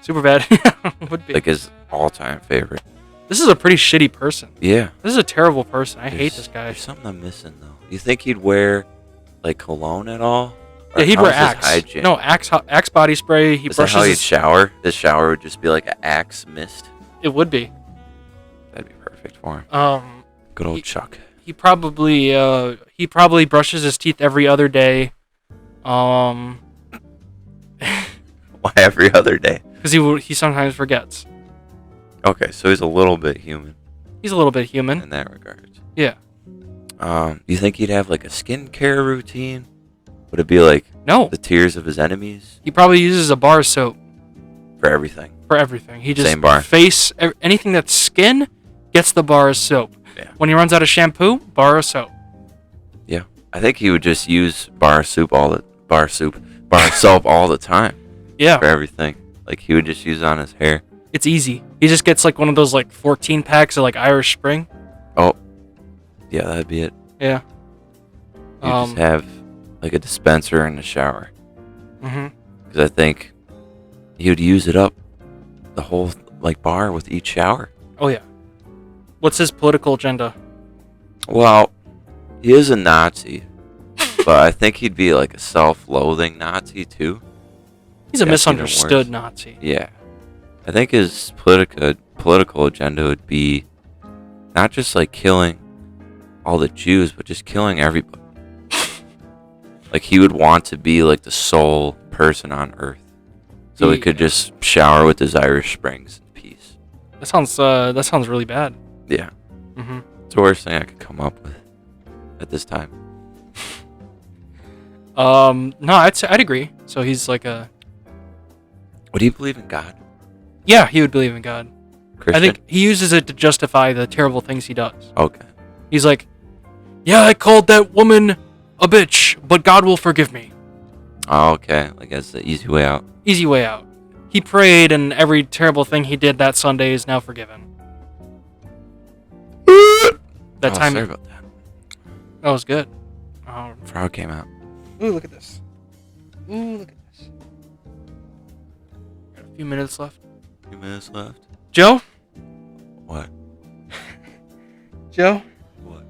Superbad would be. Like his all-time favorite. This is a pretty shitty person. Yeah. This is a terrible person. I hate this guy. There's something I'm missing though. You think he'd wear like cologne at all? Yeah, he'd How wear is his Axe. hygiene? No, Axe body spray. He Is that brushes how he'd his... shower? His shower would just be like an Axe mist. It would be. That'd be perfect for him. Good old he- Chuck. He probably brushes his teeth every other day. Why every other day? Because he sometimes forgets. Okay, so he's a little bit human He's a little bit human. in that regard. Yeah. You think he'd have like a skincare routine? Would it be like No. the tears of his enemies He probably uses a bar of soap for everything? for everything. He just Same bar. anything that's skin gets the bar of soap. Yeah. When he runs out of shampoo, bar of soap. Yeah, I think he would just use bar soap all the time Yeah. for everything. Like he would just use it on his hair. It's easy. He just gets like one of those like 14 packs of like Irish Spring. Oh, yeah, that'd be it. Yeah. You just have like a dispenser in the shower. Mhm. Because I think he would use it up the whole like bar with each shower. Oh yeah. What's his political agenda? Well, he is a Nazi, but I think he'd be like a self-loathing Nazi too. He's a That's even misunderstood worse. Nazi. Yeah, I think his political agenda would be not just like killing all the Jews, but just killing everybody. Like he would want to be like the sole person on Earth, so he could just shower with his Irish Springs in peace. That sounds really bad. Yeah, Mhm. it's the worst thing I could come up with at this time. No, I'd agree. So he's like a... Would he believe in God? Yeah, he would believe in God. Christian? I think he uses it to justify the terrible things he does. Okay. He's like, yeah, I called that woman a bitch, but God will forgive me. Oh, okay. Like that's the easy way out. Easy way out. He prayed, and every terrible thing he did that Sunday is now forgiven. That time... Sorry about that. That was good. Oh, Frog came out. ooh, look at this. Ooh, look at this. Got a few minutes left. 2 minutes left. Joe? What? Joe? What?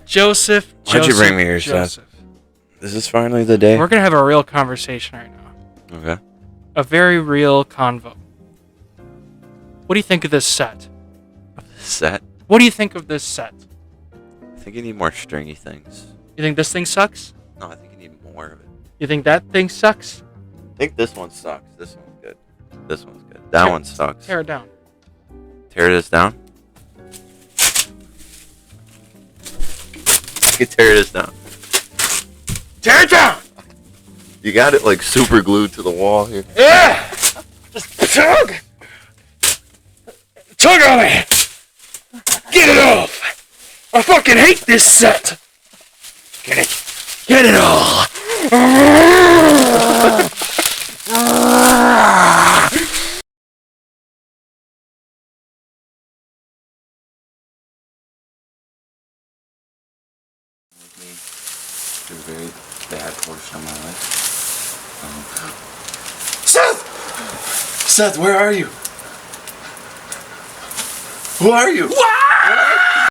Joseph. Why'd you bring me here, Seth? Joseph. This is finally the day. We're gonna have a real conversation right now. Okay. A very real convo. What do you think of this set? Set. What do you think of this set? I think you need more stringy things. You think this thing sucks? No, I think you need more of it. You think that thing sucks? I think this one sucks. This one's good. This one's good. That one sucks. Tear it down. Tear this down. You can tear this down. Tear it down! You got it like super glued to the wall here. Yeah! Just tug! Tug on it! Get it off! I fucking hate this set! Get it! Get it all! It's a very bad portion of my life. Seth! Seth, where are you? Who are you? Wow!